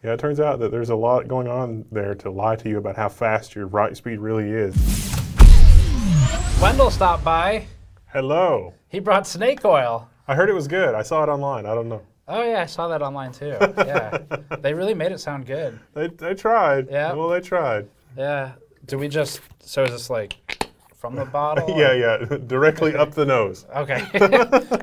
Yeah, it turns out that there's a lot going on there to lie to you about how fast your write speed really is. Wendell stopped by. Hello. He brought snake oil. I heard it was good. I saw it online. I don't know. Oh yeah, I saw that online too. Yeah, they really made it sound good. They tried. Yeah. Well, they tried. Yeah. Do we just? So is this like from the bottle? Yeah, directly up the nose. Okay.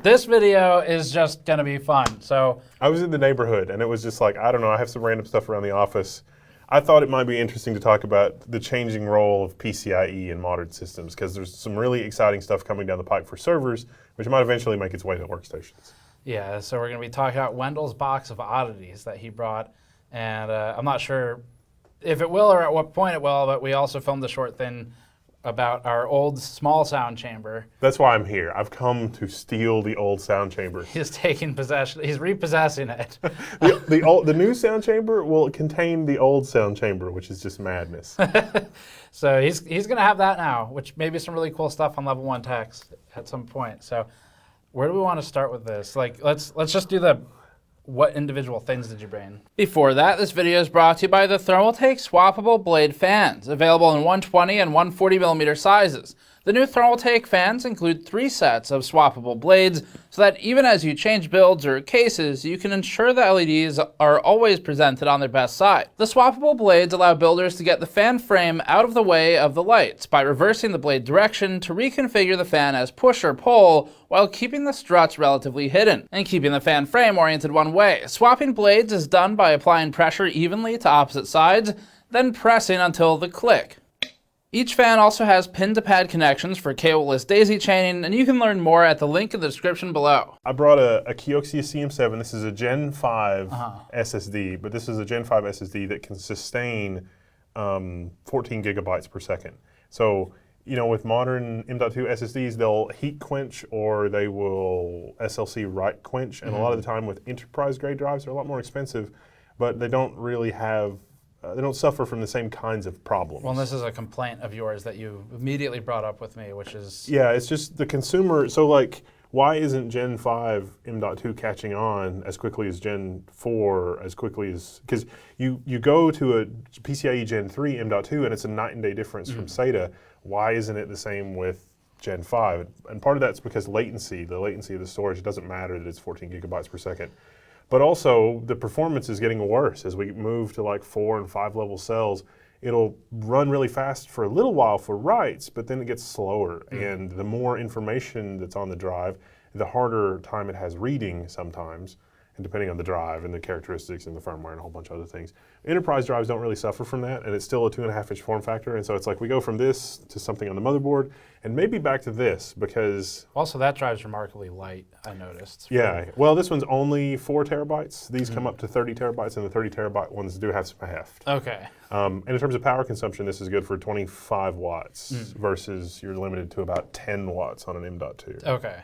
This video is just gonna be fun. So I was in the neighborhood, and it was just like, I don't know. I have some random stuff around the office. I thought it might be interesting to talk about the changing role of PCIe in modern systems, because there's some really exciting stuff coming down the pike for servers, which might eventually make its way to workstations. yeah, so we're gonna be talking about Wendell's box of oddities that he brought, and I'm not sure if it will or at what point it will, but we also filmed a short thing about our old small sound chamber. That's why I'm here. I've come to steal the old sound chamber. He's taking possession. He's repossessing it. The new sound chamber will contain the old sound chamber, which is just madness. So he's going to have that now, which may be some really cool stuff on Level 1 Techs at some point. So where do we want to start with this? Like, let's just do the what individual things did you bring? Before that, this video is brought to you by the Thermaltake swappable blade fans, available in 120 and 140 millimeter sizes. The new Thermaltake fans include 3 sets of swappable blades, so that even as you change builds or cases, you can ensure the LEDs are always presented on their best side. The swappable blades allow builders to get the fan frame out of the way of the lights by reversing the blade direction to reconfigure the fan as push or pull, while keeping the struts relatively hidden, and keeping the fan frame oriented one way. Swapping blades is done by applying pressure evenly to opposite sides, then pressing until the click. Each fan also has pin-to-pad connections for cableless daisy chaining, and you can learn more at the link in the description below. I brought a Kioxia CM7. This is a Gen 5 SSD, but this is a Gen 5 SSD that can sustain 14 gigabytes per second. So, you know, with modern M.2 SSDs, they'll heat quench or they will SLC write quench, and a lot of the time with enterprise-grade drives, they're a lot more expensive, but they don't really have they don't suffer from the same kinds of problems. Well, this is a complaint of yours that you immediately brought up with me, which is... Yeah, it's just the consumer. So, like, why isn't Gen 5 M.2 catching on as quickly as Gen 4, as quickly as... Because you go to a PCIe Gen 3 M.2, and it's a night and day difference from SATA. Why isn't it the same with Gen 5? And part of that's because latency, the latency of the storage, it doesn't matter that it's 14 gigabytes per second. But also, the performance is getting worse as we move to like 4 and 5 level cells. It'll run really fast for a little while for writes, but then it gets slower. And the more information that's on the drive, the harder time it has reading sometimes, and depending on the drive and the characteristics and the firmware and a whole bunch of other things. Enterprise drives don't really suffer from that, and it's still a 2.5-inch form factor. And so it's like we go from this to something on the motherboard, and maybe back to this, because... Also, that drive's remarkably light, I noticed. Yeah, well, this one's only 4 terabytes. These come up to 30 terabytes, and the 30 terabyte ones do have some heft. Okay. And in terms of power consumption, this is good for 25 watts versus you're limited to about 10 watts on an M.2. Okay.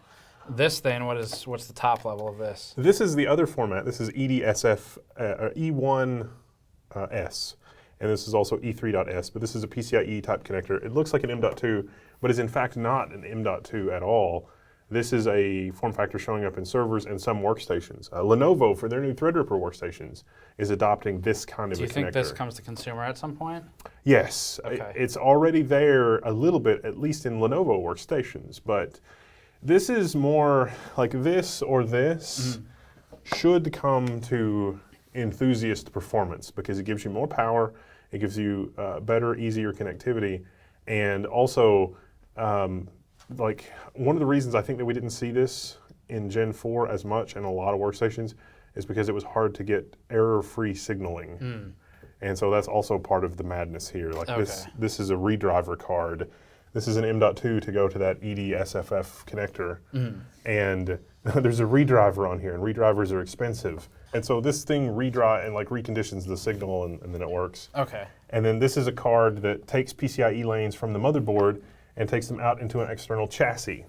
This thing, what's the top level of this? This is the other format. This is EDSF, E1S, and this is also E3.S, but this is a PCIe type connector. It looks like an M.2, but is in fact not an M.2 at all. This is a form factor showing up in servers and some workstations. Lenovo, for their new Threadripper workstations, is adopting this kind of a connector. Do you think this comes to consumer at some point? Yes. Okay. It's already there a little bit, at least in Lenovo workstations, but this is more like this or this should come to enthusiast performance because it gives you more power, it gives you better, easier connectivity, and also like one of the reasons I think that we didn't see this in Gen 4 as much in a lot of workstations is because it was hard to get error-free signaling. And so that's also part of the madness here. Like this is a redriver card. This is an M.2 to go to that EDSFF connector. And there's a redriver on here, and redrivers are expensive. And so this thing reconditions the signal, and then it works. Okay. And then this is a card that takes PCIe lanes from the motherboard and takes them out into an external chassis.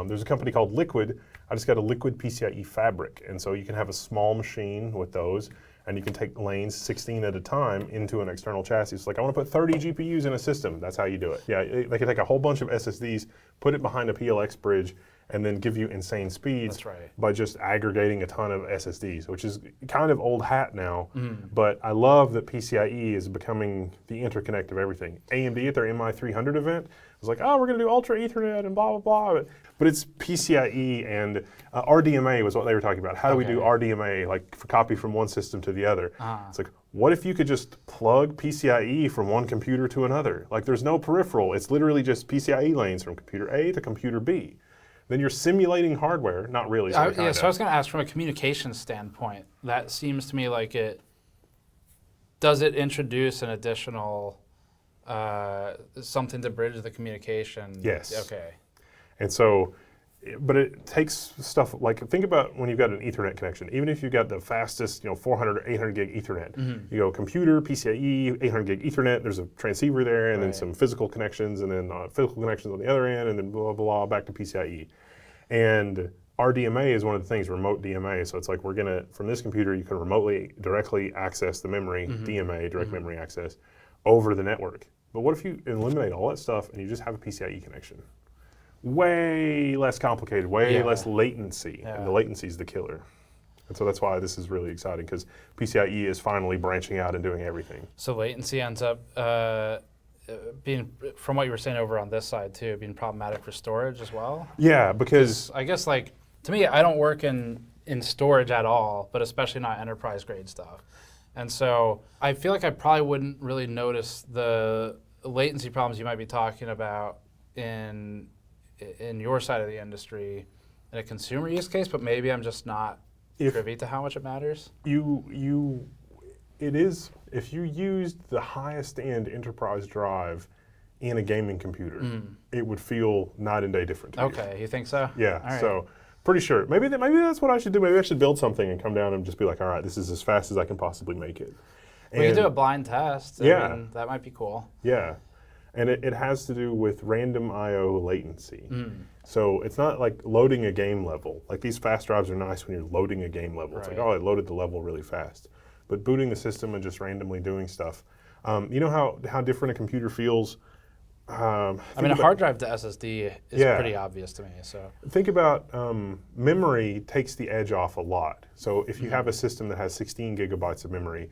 There's a company called Liquid. I just got a Liquid PCIe fabric. And so you can have a small machine with those, and you can take lanes 16 at a time into an external chassis. It's like, I want to put 30 GPUs in a system. That's how you do it. Yeah, they can take a whole bunch of SSDs, put it behind a PLX bridge, and then give you insane speeds That's right. by just aggregating a ton of SSDs, which is kind of old hat now. But I love that PCIe is becoming the interconnect of everything. AMD at their MI300 event was like, oh, we're going to do Ultra Ethernet and blah, blah, blah. But it's PCIe and RDMA was what they were talking about. How do we do RDMA, like for copy from one system to the other? It's like, what if you could just plug PCIe from one computer to another? Like there's no peripheral. It's literally just PCIe lanes from computer A to computer B. Then you're simulating hardware, not really. So I was going to ask from a communication standpoint, that seems to me like does it introduce an additional something to bridge the communication? Yes. Okay. And so, but it takes stuff like, think about when you've got an Ethernet connection. Even if you've got the fastest, 400 or 800 gig Ethernet, you go computer, PCIe, 800 gig Ethernet, there's a transceiver there, and then some physical connections, and then physical connections on the other end, and then blah, blah, blah, back to PCIe. And RDMA is one of the things, remote DMA. So it's like we're gonna, from this computer, you can remotely, directly access the memory, DMA, direct memory access, over the network. But what if you eliminate all that stuff and you just have a PCIe connection? Way less complicated, way less latency, and the latency is the killer. And so that's why this is really exciting, because PCIe is finally branching out and doing everything. So latency ends up being, from what you were saying over on this side too, being problematic for storage as well? Yeah, because I guess like, to me, I don't work in storage at all, but especially not enterprise grade stuff. And so I feel like I probably wouldn't really notice the latency problems you might be talking about in your side of the industry in a consumer use case, but maybe I'm just not privy to how much it matters. It is, if you used the highest end enterprise drive in a gaming computer, it would feel night and day different to you. Okay, you think so? Yeah, all right. So pretty sure. Maybe that's what I should do. Maybe I should build something and come down and just be like, all right, this is as fast as I can possibly make it. We could do a blind test. I mean, that might be cool. Yeah. And it has to do with random I/O latency. So it's not like loading a game level. Like these fast drives are nice when you're loading a game level. It's like, oh, I loaded the level really fast. But booting the system and just randomly doing stuff. You know how different a computer feels? I mean, a hard drive to SSD is pretty obvious to me. So think about memory takes the edge off a lot. So if you have a system that has 16 gigabytes of memory,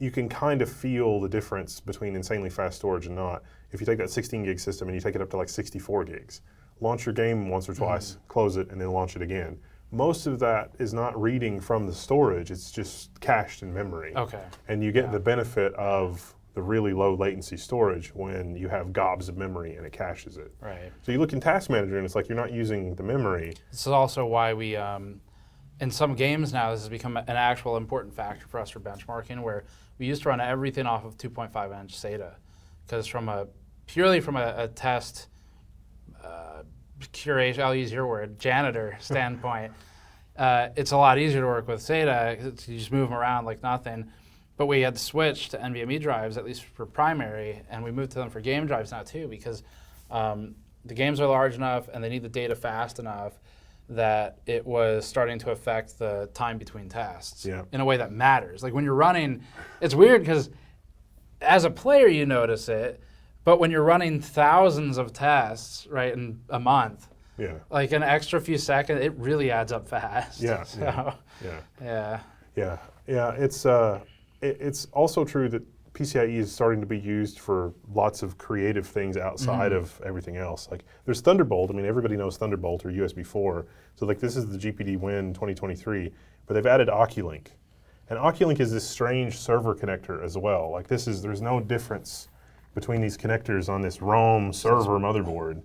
you can kind of feel the difference between insanely fast storage and not. If you take that 16 gig system and you take it up to like 64 gigs, launch your game once or twice, close it, and then launch it again. Most of that is not reading from the storage, it's just cached in memory. Okay. And you get the benefit of the really low latency storage when you have gobs of memory and it caches it. Right. So you look in Task Manager and it's like you're not using the memory. This is also why we, in some games now, this has become an actual important factor for us for benchmarking, where we used to run everything off of 2.5 inch SATA. Because purely from a test curation, I'll use your word, janitor standpoint, it's a lot easier to work with SATA. You just move them around like nothing. But we had to switch to NVMe drives, at least for primary, and we moved to them for game drives now too, because the games are large enough and they need the data fast enough that it was starting to affect the time between tasks in a way that matters. Like when you're running, it's weird because as a player you notice it, but when you're running thousands of tests, right, in a month, like an extra few seconds, it really adds up fast. It's also true that PCIe is starting to be used for lots of creative things outside of everything else. Like there's Thunderbolt. I mean, everybody knows Thunderbolt or USB 4. So like this is the GPD Win 2023, but they've added OCuLink. And OCuLink is this strange server connector as well. Like there's no difference between these connectors on this ROM server motherboard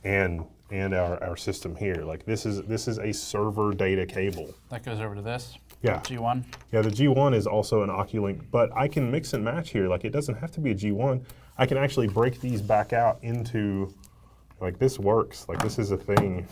and our system here. Like this is a server data cable. That goes over to this? Yeah. G1? Yeah, the G1 is also an OCuLink, but I can mix and match here. Like it doesn't have to be a G1. I can actually break these back out into, like this works. Like this is a thing.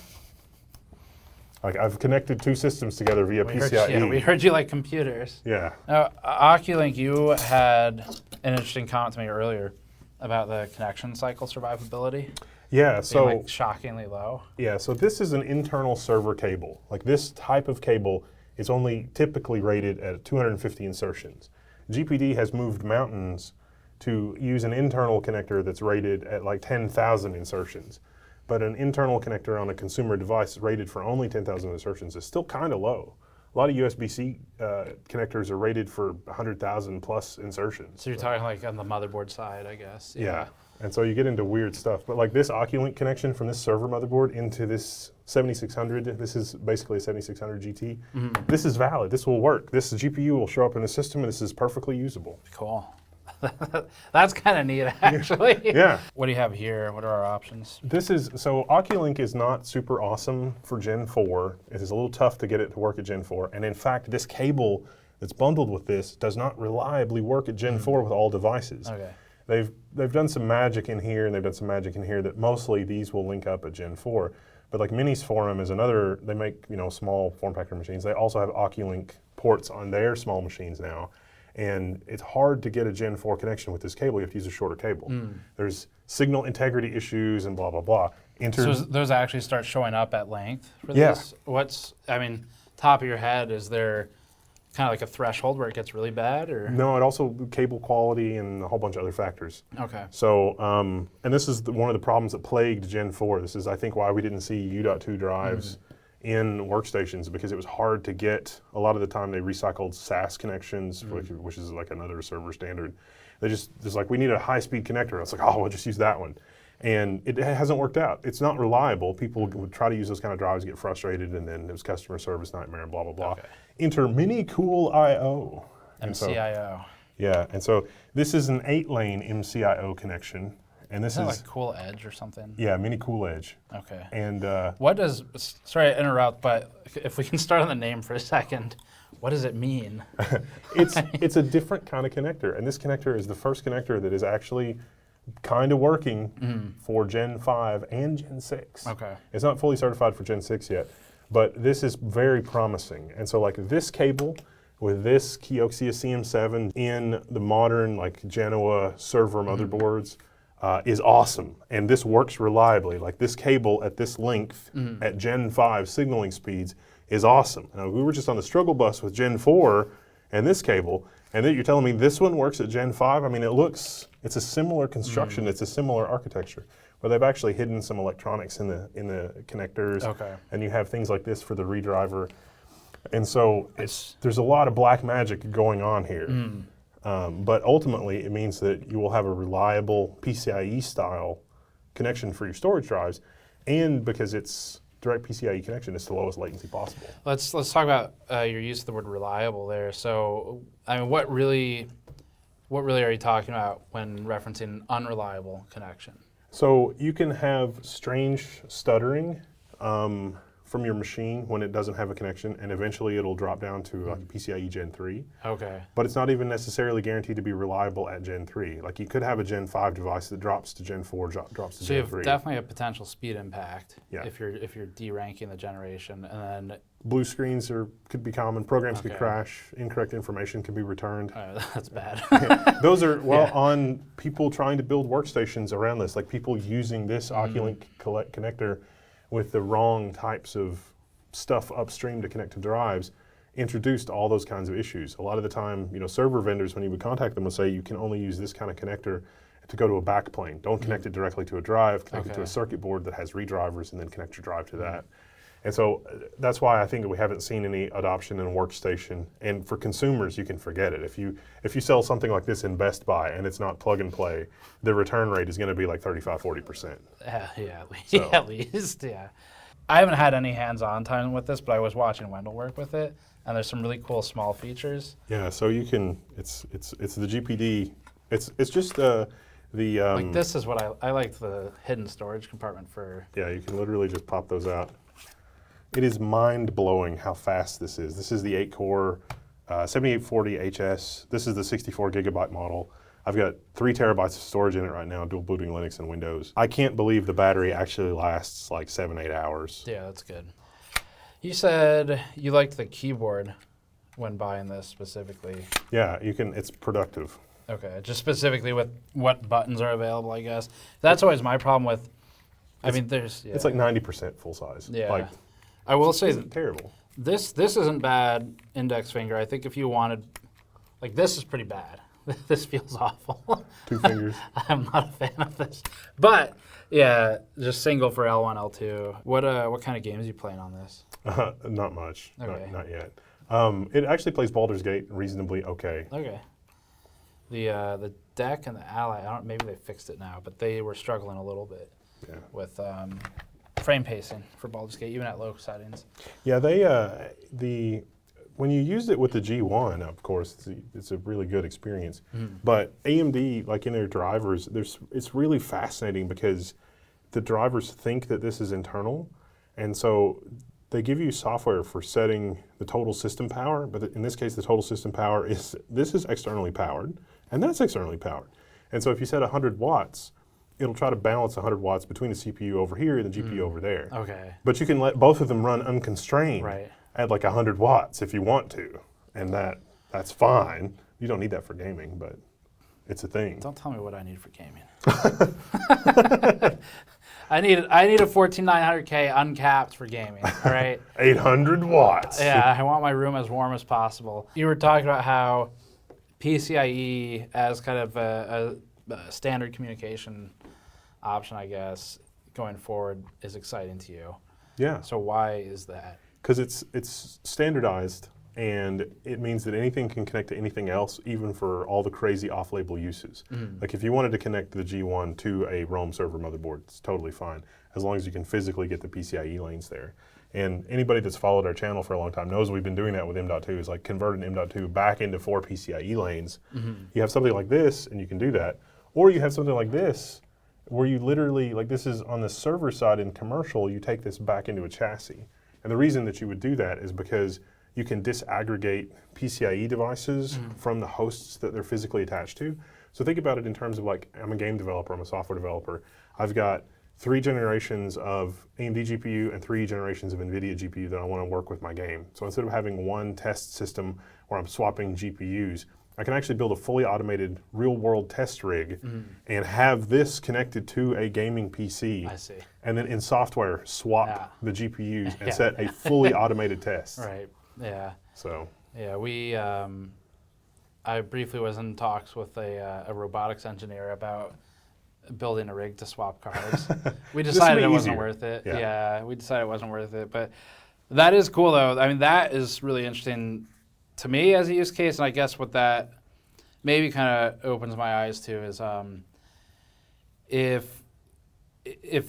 Like I've connected two systems together via PCIe. We heard you like computers. Yeah. Now, OCuLink, you had an interesting comment to me earlier about the connection cycle survivability. Yeah, so being like shockingly low. Yeah, so this is an internal server cable. Like this type of cable is only typically rated at 250 insertions. GPD has moved mountains to use an internal connector that's rated at like 10,000 insertions. but an internal connector on a consumer device rated for only 10,000 insertions is still kind of low. A lot of USB-C connectors are rated for 100,000 plus insertions. So you're talking like on the motherboard side, I guess. Yeah. And so you get into weird stuff. But like this OCuLink connection from this server motherboard into this 7600, this is basically a 7600 GT. This is valid. This will work. This GPU will show up in the system, and this is perfectly usable. Cool. That's kind of neat, actually. Yeah. What do you have here? What are our options? So OCuLink is not super awesome for Gen 4. It is a little tough to get it to work at Gen 4. And in fact, this cable that's bundled with this does not reliably work at Gen 4 with all devices. Okay. They've done some magic in here, and they've done some magic in here that mostly these will link up at Gen 4. But like Minis Forum is another, they make small form factor machines. They also have OCuLink ports on their small machines now. And it's hard to get a Gen 4 connection with this cable. You have to use a shorter cable. There's signal integrity issues and blah, blah, blah. So those actually start showing up at length for this? Top of your head, is there kind of like a threshold where it gets really bad? Or? No, it also cable quality and a whole bunch of other factors. Okay. So, and this is one of the problems that plagued Gen 4. This is, I think, why we didn't see U.2 drives in workstations, because it was hard to get. A lot of the time they recycled SAS connections, which is like another server standard. They just like, we need a high-speed connector. It's like, oh, we'll just use that one. And it hasn't worked out. It's not reliable. People would try to use those kind of drives, get frustrated, and then it was customer service nightmare and blah, blah, blah. Okay. Enter MCIO. MCIO. Yeah, and so this is an 8-lane MCIO connection. And this is like Cool Edge or something? Yeah, Mini Cool Edge. Okay. And what does, sorry to interrupt, but if we can start on the name for a second, what does it mean? it's a different kind of connector. And this connector is the first connector that is actually kind of working for Gen 5 and Gen 6. Okay. It's not fully certified for Gen 6 yet, but this is very promising. And so like this cable with this Kioxia CM7 in the modern like Genoa server motherboards is awesome. And this works reliably. Like this cable at this length at Gen 5 signaling speeds is awesome. Now, we were just on the struggle bus with Gen 4 and this cable, and then you're telling me this one works at Gen 5? I mean, it's a similar construction, it's a similar architecture, where they've actually hidden some electronics in the connectors. Okay. And you have things like this for the redriver. And so there's a lot of black magic going on here. But ultimately, it means that you will have a reliable PCIe style connection for your storage drives, and because it's direct PCIe connection, it's the lowest latency possible. Let's talk about your use of the word reliable there. So, I mean, what really are you talking about when referencing unreliable connection? So you can have strange stuttering from your machine when it doesn't have a connection, and eventually it'll drop down to like PCIe Gen 3. Okay. But it's not even necessarily guaranteed to be reliable at Gen 3. Like you could have a Gen 5 device that drops to Gen 4, drops to Gen 3. So you have definitely a potential speed impact if you're deranking the generation, and then blue screens could be common. Programs could crash. Incorrect information can be returned. That's bad. Those are on people trying to build workstations around this, like people using this OCuLink connector with the wrong types of stuff upstream to connect to drives, introduced all those kinds of issues. A lot of the time, server vendors, when you would contact them, would say you can only use this kind of connector to go to a backplane. Don't connect it directly to a drive, connect it to a circuit board that has redrivers, and then connect your drive to that. And so that's why I think we haven't seen any adoption in a workstation. And for consumers, you can forget it. If you sell something like this in Best Buy and it's not plug and play, the return rate is going to be like 35–40%. At least. I haven't had any hands-on time with this, but I was watching Wendell work with it, and there's some really cool small features. Yeah, so you can. It's the GPD. It's just the. Like this is what I like, the hidden storage compartment for. Yeah, you can literally just pop those out. It is mind-blowing how fast this is. This is the 8-core 7840 HS. This is the 64 gigabyte model. I've got 3 terabytes of storage in it right now, dual booting Linux and Windows. I can't believe the battery actually lasts like 7–8 hours. Yeah, that's good. You said you liked the keyboard when buying this specifically. Yeah, it's productive. Okay, just specifically with what buttons are available, I guess. That's always my problem with, it's like 90% full size. Yeah. I will say that terrible. This isn't bad index finger. I think if you wanted, like this is pretty bad. This feels awful. 2 fingers. I'm not a fan of this. But yeah, just single for L1, L2. What kind of games are you playing on this? Not much. Okay. Not yet. It actually plays Baldur's Gate reasonably okay. Okay. The deck and the ally, maybe they fixed it now, but they were struggling a little bit with frame pacing for Baldur's Gate, even at low settings. Yeah, when you used it with the G1, of course, it's a really good experience. But AMD, like in their drivers, it's really fascinating because the drivers think that this is internal, and so they give you software for setting the total system power, but in this case, the total system power is externally powered, and that's externally powered. And so if you set 100 watts, it'll try to balance 100 watts between the CPU over here and the GPU over there. Okay. But you can let both of them run unconstrained Right. at like 100 watts if you want to, and that's fine. You don't need that for gaming, but it's a thing. Don't tell me what I need for gaming. I need a 14900K uncapped for gaming, all right? 800 watts. Yeah, I want my room as warm as possible. You were talking about how PCIe as kind of a standard communication option, I guess, going forward is exciting to you. Yeah. So why is that? Because it's standardized, and it means that anything can connect to anything else, even for all the crazy off-label uses. Like if you wanted to connect the G1 to a Roam server motherboard, it's totally fine, as long as you can physically get the PCIe lanes there. And anybody that's followed our channel for a long time knows we've been doing that with M.2, is like converting M.2 back into 4 PCIe lanes. You have something like this, and you can do that. Or you have something like this, where you literally, like this is on the server side in commercial, you take this back into a chassis. And the reason that you would do that is because you can disaggregate PCIe devices from the hosts that they're physically attached to. So think about it in terms of like, I'm a game developer, I'm a software developer. I've got 3 generations of AMD GPU and 3 generations of NVIDIA GPU that I want to work with my game. So instead of having one test system where I'm swapping GPUs, I can actually build a fully automated real-world test rig and have this connected to a gaming PC. I see. And then in software, swap the GPUs and set a fully automated test. Right, yeah. So. Yeah, I briefly was in talks with a robotics engineer about building a rig to swap cards. We decided it wasn't worth it. Yeah, we decided it wasn't worth it. But that is cool, though. I mean, that is really interesting to me as a use case, and I guess what that maybe kind of opens my eyes to is if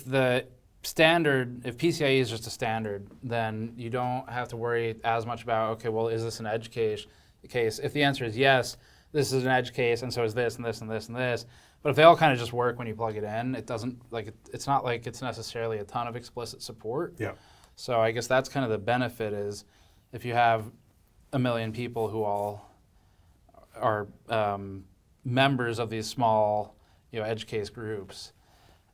the standard, if PCIe is just a standard, then you don't have to worry as much about, okay, well, is this an edge case? If the answer is yes, this is an edge case, and so is this and this and this and this. But if they all kind of just work when you plug it in, it doesn't, like, it's not like it's necessarily a ton of explicit support. Yeah. So I guess that's kind of the benefit is if you have 1 million people who all are members of these small, edge case groups,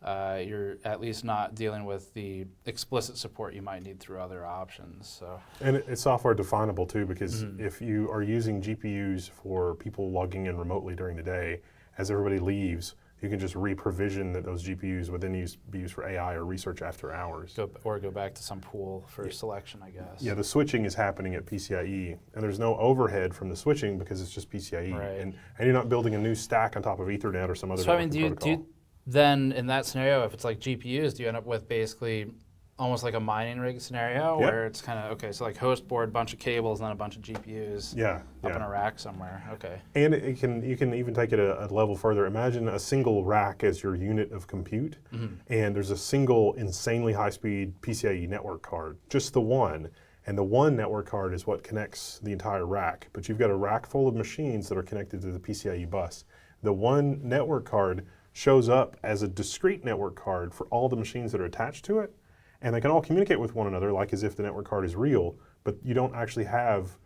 you're at least not dealing with the explicit support you might need through other options. So. And it's software definable too, because if you are using GPUs for people logging in remotely during the day, as everybody leaves, you can just re-provision that those GPUs would then be used for AI or research after hours. Or go back to some pool for selection, I guess. Yeah, the switching is happening at PCIe, and there's no overhead from the switching because it's just PCIe. Right. And you're not building a new stack on top of Ethernet or some other protocol. So I mean, protocol. do you then, in that scenario, if it's like GPUs, do you end up with basically almost like a mining rig scenario where it's kind of, okay, so like host board, bunch of cables, and then a bunch of GPUs up in a rack somewhere. Okay. And you can even take it a level further. Imagine a single rack as your unit of compute, and there's a single insanely high-speed PCIe network card, just the one. And the one network card is what connects the entire rack. But you've got a rack full of machines that are connected to the PCIe bus. The one network card shows up as a discrete network card for all the machines that are attached to it. And they can all communicate with one another like as if the network card is real, but you don't actually have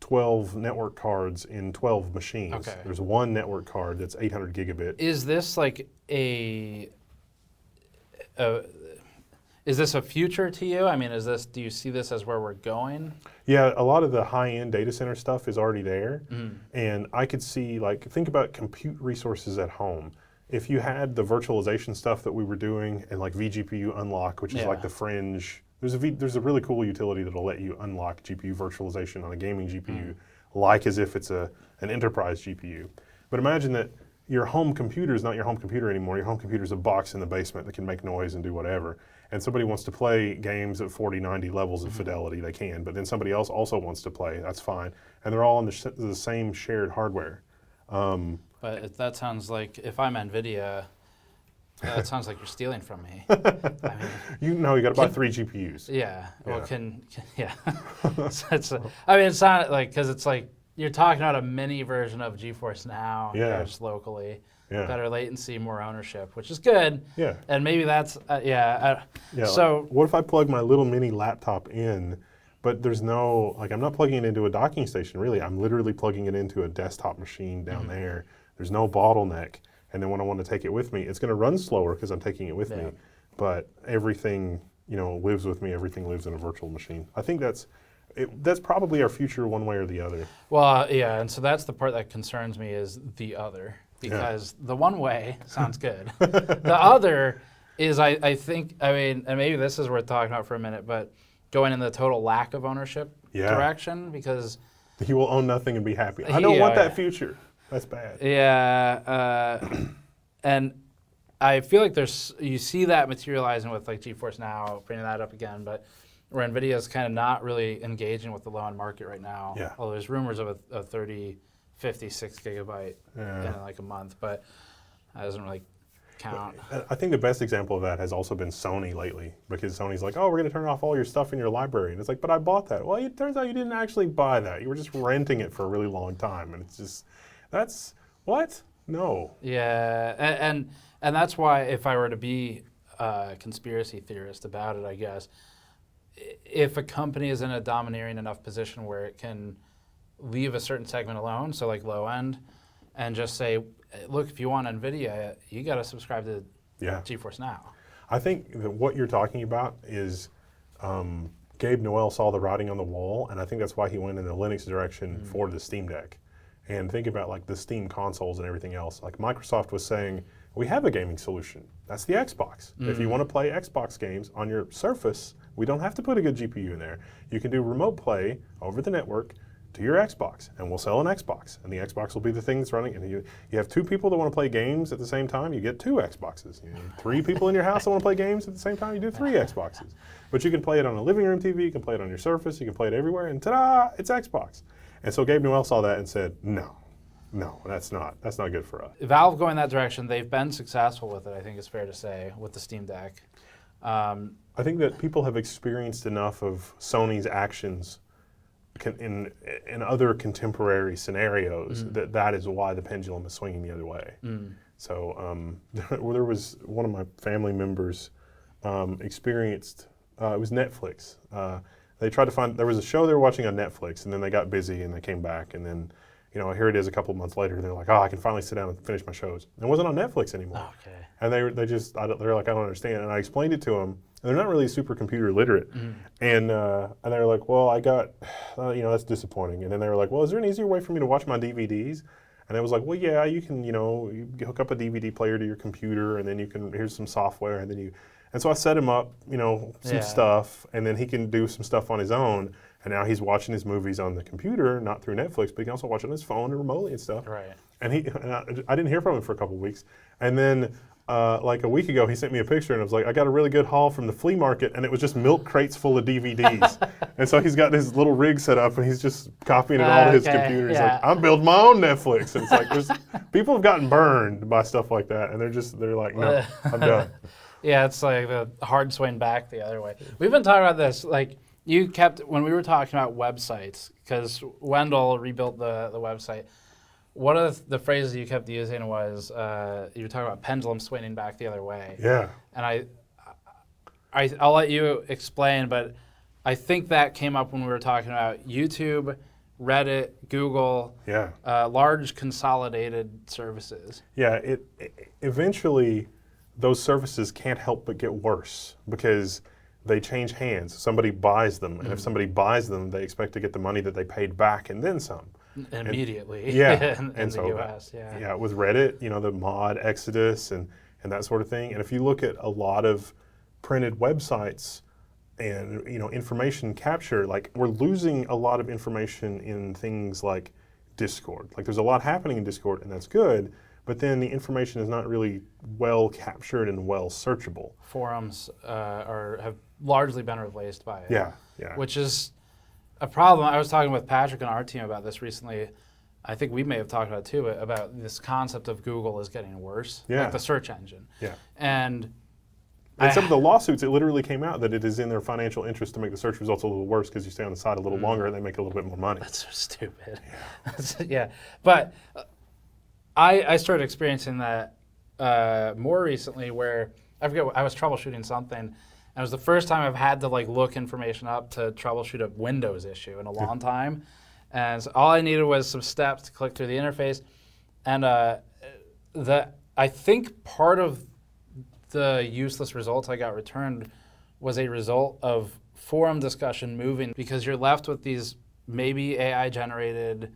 12 network cards in 12 machines. Okay. There's one network card that's 800 gigabit. Is this like is this a future to you? I mean, do you see this as where we're going? Yeah, a lot of the high-end data center stuff is already there. And I could see, like, think about compute resources at home. If you had the virtualization stuff that we were doing and like vGPU unlock, which is like the fringe, there's a really cool utility that'll let you unlock GPU virtualization on a gaming GPU, like as if it's an enterprise GPU. But imagine that your home computer is not your home computer anymore. Your home computer is a box in the basement that can make noise and do whatever. And somebody wants to play games at 40, 90 levels of fidelity, they can. But then somebody else also wants to play, that's fine. And they're all on the same shared hardware. But that sounds like, if I'm NVIDIA, that sounds like you're stealing from me. I mean, you got to buy 3 GPUs. Yeah. Well, yeah. So it's not like, because it's like, you're talking about a mini version of GeForce Now, just locally. Yeah. Better latency, more ownership, which is good. Yeah. And maybe that's, So what if I plug my little mini laptop in, but there's no, like, I'm not plugging it into a docking station, really. I'm literally plugging it into a desktop machine down there. There's no bottleneck. And then when I want to take it with me, it's going to run slower because I'm taking it with me. But everything, lives with me. Everything lives in a virtual machine. I think that's probably our future one way or the other. Well, and so that's the part that concerns me is the other. Because the one way sounds good. The other is, I think, and maybe this is worth talking about for a minute, but going in the total lack of ownership direction, because he will own nothing and be happy. I don't want that future. That's bad. Yeah, and I feel like you see that materializing with like GeForce Now, bringing that up again, but where NVIDIA is kind of not really engaging with the low-end market right now. Yeah. Although there's rumors of a 56 gigabyte in like a month, but that doesn't really count. I think the best example of that has also been Sony lately, because Sony's like, oh, we're going to turn off all your stuff in your library. And it's like, but I bought that. Well, it turns out you didn't actually buy that. You were just renting it for a really long time. And it's just, that's, what? No. Yeah, and that's why if I were to be a conspiracy theorist about it, I guess, if a company is in a domineering enough position where it can leave a certain segment alone, so like low end, and just say, look, if you want NVIDIA, you got to subscribe to GeForce Now. I think that what you're talking about is Gabe Newell saw the writing on the wall, and I think that's why he went in the Linux direction for the Steam Deck. And think about like the Steam consoles and everything else. Like Microsoft was saying, we have a gaming solution. That's the Xbox. If you want to play Xbox games on your Surface, we don't have to put a good GPU in there. You can do remote play over the network to your Xbox, and we'll sell an Xbox, and the Xbox will be the thing that's running. And you have 2 people that want to play games at the same time, you get 2 Xboxes. You have 3 people in your house that want to play games at the same time, you do 3 Xboxes. But you can play it on a living room TV, you can play it on your Surface, you can play it everywhere, and ta-da, it's Xbox. And so Gabe Newell saw that and said, no, that's not good for us. Valve going that direction, they've been successful with it, I think it's fair to say, with the Steam Deck. I think that people have experienced enough of Sony's actions in other contemporary scenarios that is why the pendulum is swinging the other way. So there was one of my family members experienced, it was Netflix. They tried to find, there was a show they were watching on Netflix, and then they got busy and they came back, and then here it is a couple of months later, and they're like, oh, I can finally sit down and finish my shows. And it wasn't on Netflix anymore. Okay. And they're like, I don't understand. And I explained it to them, and they're not really super computer literate. And they were like, well, I got, that's disappointing. And then they were like, well, is there an easier way for me to watch my DVDs? And I was like, well, yeah, you can, you hook up a DVD player to your computer, and then here's some software, and then and so I set him up, some stuff, and then he can do some stuff on his own. And now he's watching his movies on the computer, not through Netflix, but he can also watch on his phone and remotely and stuff. Right. And I didn't hear from him for a couple of weeks. And then like a week ago, he sent me a picture, and I was like, I got a really good haul from the flea market, and it was just milk crates full of DVDs. And so he's got his little rig set up, and he's just copying it all to his computer. He's like, I'm building my own Netflix. And it's like, people have gotten burned by stuff like that, and they're like, no, I'm done. Yeah, it's like the hard swing back the other way. We've been talking about this, like, when we were talking about websites, because Wendell rebuilt the website, one of the phrases you kept using was, you were talking about pendulum swinging back the other way. Yeah. And I'll let you explain, but I think that came up when we were talking about YouTube, Reddit, Google, large consolidated services. Yeah, eventually those services can't help but get worse because they change hands. Somebody buys them, and if somebody buys them, they expect to get the money that they paid back and then some. Immediately. Yeah. in the US, Yeah, with Reddit, the mod Exodus and that sort of thing. And if you look at a lot of printed websites and, information capture, like we're losing a lot of information in things like Discord. Like there's a lot happening in Discord, and that's good, but then the information is not really well captured and well searchable. Forums have largely been replaced by it. Yeah. Which is a problem. I was talking with Patrick and our team about this recently. I think we may have talked about it too, about this concept of Google is getting worse, like the search engine. Yeah. And some of the lawsuits, it literally came out that it is in their financial interest to make the search results a little worse because you stay on the site a little longer and they make a little bit more money. That's so stupid. Yeah. But I started experiencing that more recently where I forget, I was troubleshooting something, and it was the first time I've had to like look information up to troubleshoot a Windows issue in a long time. And so all I needed was some steps to click through the interface. And I think part of the useless results I got returned was a result of forum discussion moving, because you're left with these maybe AI-generated,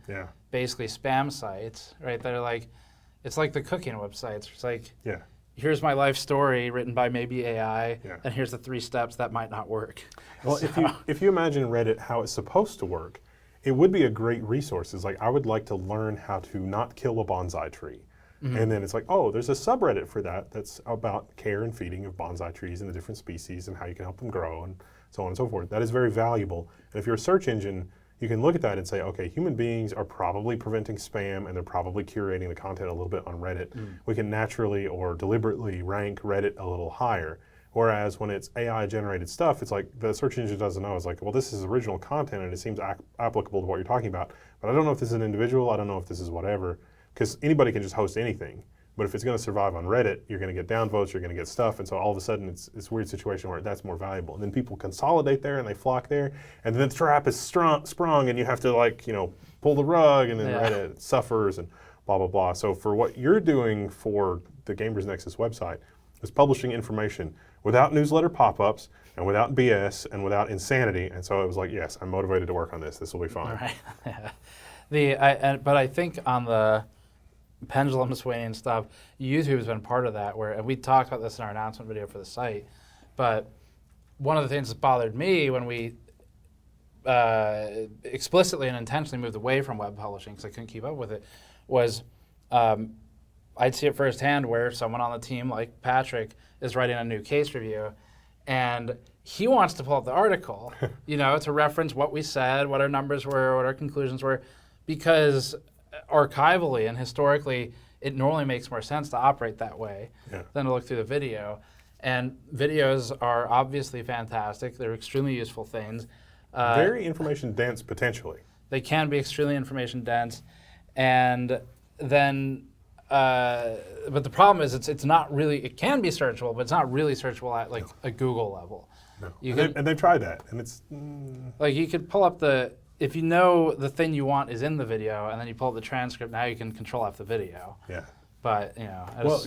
basically spam sites, right? That are like, it's like the cooking websites. It's like, here's my life story written by maybe AI, and here's the 3 steps that might not work. Well, if you imagine Reddit how it's supposed to work, it would be a great resource. It's like, I would like to learn how to not kill a bonsai tree. And then it's like, oh, there's a subreddit for that that's about care and feeding of bonsai trees and the different species and how you can help them grow and so on and so forth. That is very valuable. And if you're a search engine, you can look at that and say, okay, human beings are probably preventing spam and they're probably curating the content a little bit on Reddit. We can naturally or deliberately rank Reddit a little higher. Whereas when it's AI-generated stuff, it's like the search engine doesn't know. It's like, well, this is original content and it seems applicable to what you're talking about, but I don't know if this is an individual, I don't know if this is whatever. Because anybody can just host anything. But if it's going to survive on Reddit, you're going to get downvotes, you're going to get stuff, and so all of a sudden it's a weird situation where that's more valuable. And then people consolidate there and they flock there, and then the trap is sprung and you have to like, pull the rug, and then Reddit suffers and blah, blah, blah. So for what you're doing for the Gamers Nexus website is publishing information without newsletter pop-ups and without BS and without insanity. And so it was like, yes, I'm motivated to work on this. This will be fine. Right. But I think on the pendulum swinging stuff, YouTube has been part of that, and we talked about this in our announcement video for the site, but one of the things that bothered me when we explicitly and intentionally moved away from web publishing because I couldn't keep up with it was I'd see it firsthand where someone on the team like Patrick is writing a new case review and he wants to pull up the article to reference what we said, what our numbers were, what our conclusions were, because archivally and historically, it normally makes more sense to operate that way than to look through the video. And videos are obviously fantastic. They're extremely useful things. Very information dense, potentially. They can be extremely information dense. And then, but the problem is it's not really, it can be searchable, but it's not really searchable at like a Google level. No. And they've tried that. And it's... Like you could pull up if you know the thing you want is in the video, and then you pull up the transcript, now you can control F the video. Yeah. But,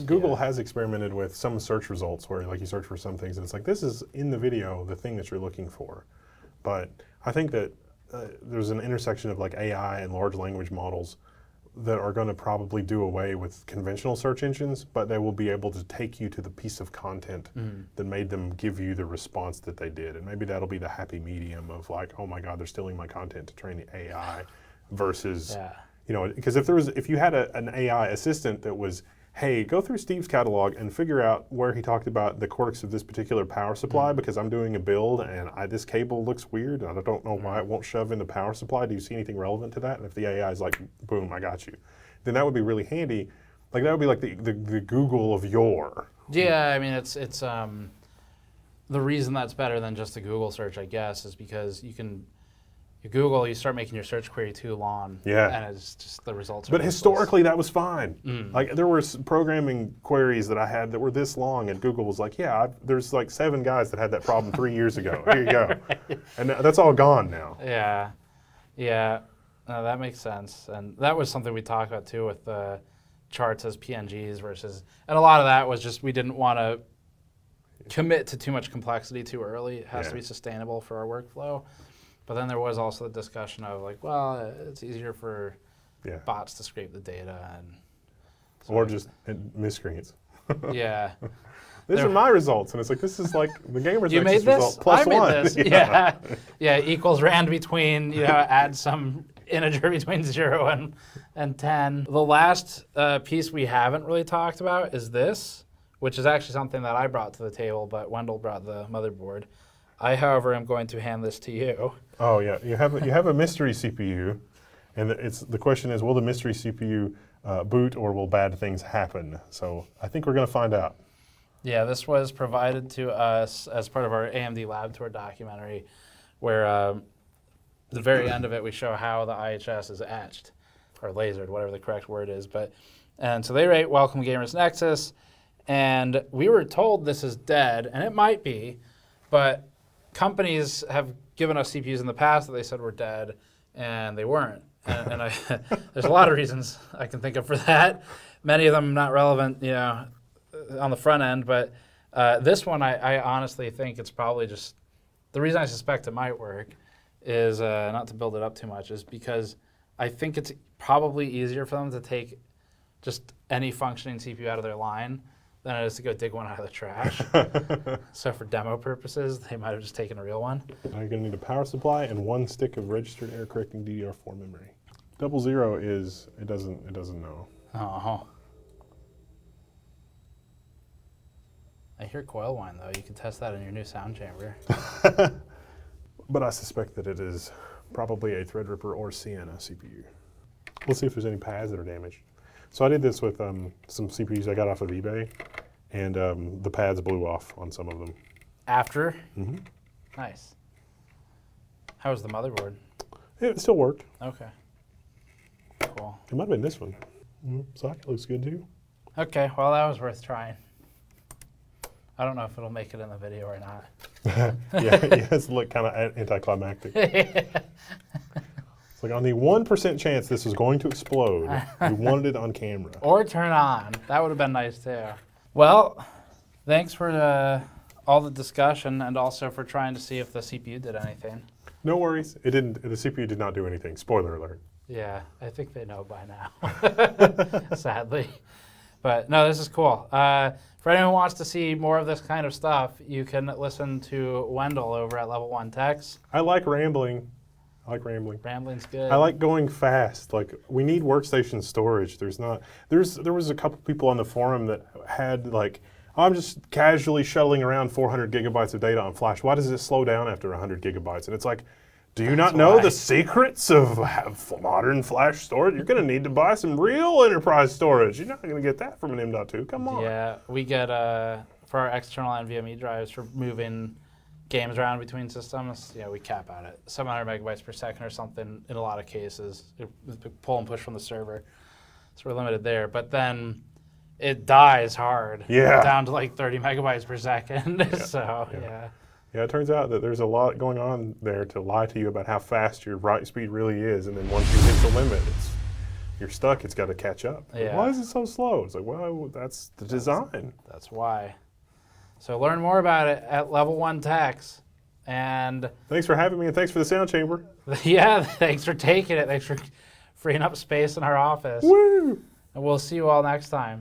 Google has experimented with some search results where like you search for some things and it's like, this is in the video, the thing that you're looking for. But I think that there's an intersection of like AI and large language models that are going to probably do away with conventional search engines, but they will be able to take you to the piece of content that made them give you the response that they did. And maybe that'll be the happy medium of like, oh my God, they're stealing my content to train the AI versus, because if you had an AI assistant that was, hey, go through Steve's catalog and figure out where he talked about the quirks of this particular power supply because I'm doing a build and this cable looks weird and I don't know why it won't shove in the power supply. Do you see anything relevant to that? And if the AI is like, boom, I got you, then that would be really handy. Like that would be like the Google of yore. Yeah, I mean, it's the reason that's better than just a Google search, I guess, is because you can Google, you start making your search query too long, and it's just the results. But historically, that was fine. Like there were programming queries that I had that were this long, and Google was like, there's like 7 guys that had that problem 3 years ago. Here you go, and that's all gone now. Yeah, no, that makes sense, and that was something we talked about too with the charts as PNGs versus, and a lot of that was just we didn't want to commit to too much complexity too early. It has to be sustainable for our workflow. But then there was also the discussion of like, well, it's easier for bots to scrape the data and or just miscreants. Yeah. These are my results, and it's like this is like the Gamers Nexus result plus I made one. This. Yeah, equals rand between add some integer between 0 and 10. The last piece we haven't really talked about is this, which is actually something that I brought to the table, but Wendell brought the motherboard. I, however, am going to hand this to you. Oh yeah, you have a mystery CPU, and the question is, will the mystery CPU boot or will bad things happen? So I think we're going to find out. Yeah, this was provided to us as part of our AMD Lab Tour documentary, where at the very end of it we show how the IHS is etched, or lasered, whatever the correct word is. And so they rate Welcome Gamers Nexus, and we were told this is dead, and it might be, but companies have given us CPUs in the past that they said were dead, and they weren't. And there's a lot of reasons I can think of for that. Many of them not relevant, on the front end, but this one I honestly think it's probably just, the reason I suspect it might work is, not to build it up too much, is because I think it's probably easier for them to take just any functioning CPU out of their line than it is to go dig one out of the trash. So for demo purposes, they might have just taken a real one. Now you're going to need a power supply and 1 stick of registered error correcting DDR4 memory. 00 is, it doesn't know. Oh. I hear coil whine though. You can test that in your new sound chamber. But I suspect that it is probably a Threadripper or Sienna CPU. Let's see if there's any pads that are damaged. So I did this with some CPUs I got off of eBay, and the pads blew off on some of them. After? Mm-hmm. Nice. How was the motherboard? It still worked. Okay. Cool. It might have been this one. Socket looks good too. Okay, well that was worth trying. I don't know if it'll make it in the video or not. Yeah, it looked kind of anticlimactic. It's like on the 1% chance this was going to explode, we wanted it on camera. Or turn on. That would have been nice too. Well, thanks for all the discussion and also for trying to see if the CPU did anything. No worries. It didn't. The CPU did not do anything. Spoiler alert. Yeah, I think they know by now, sadly. But no, this is cool. For anyone who wants to see more of this kind of stuff, you can listen to Wendell over at Level1 Techs. I like rambling. Rambling's good. I like going fast. Like, we need workstation storage. There was a couple people on the forum that had like, I'm just casually shuttling around 400 gigabytes of data on flash. Why does it slow down after 100 gigabytes? And it's like, do you not know the secrets of modern flash storage? You're going to need to buy some real enterprise storage. You're not going to get that from an M.2. Come on. Yeah, we get, for our external NVMe drives for moving games around between systems, we cap out at 700 megabytes per second or something in a lot of cases. Pull and push from the server. So we're limited there. But then it dies hard. Yeah. Down to like 30 megabytes per second. Yeah. So, yeah. Yeah, it turns out that there's a lot going on there to lie to you about how fast your write speed really is, and then once you hit the limit, you're stuck. It's got to catch up. Yeah. Why is it so slow? It's like, well, that's the design. That's why. So learn more about it at Level1 Techs. And thanks for having me, and thanks for the sound chamber. Yeah, thanks for taking it. Thanks for freeing up space in our office. Woo! And we'll see you all next time.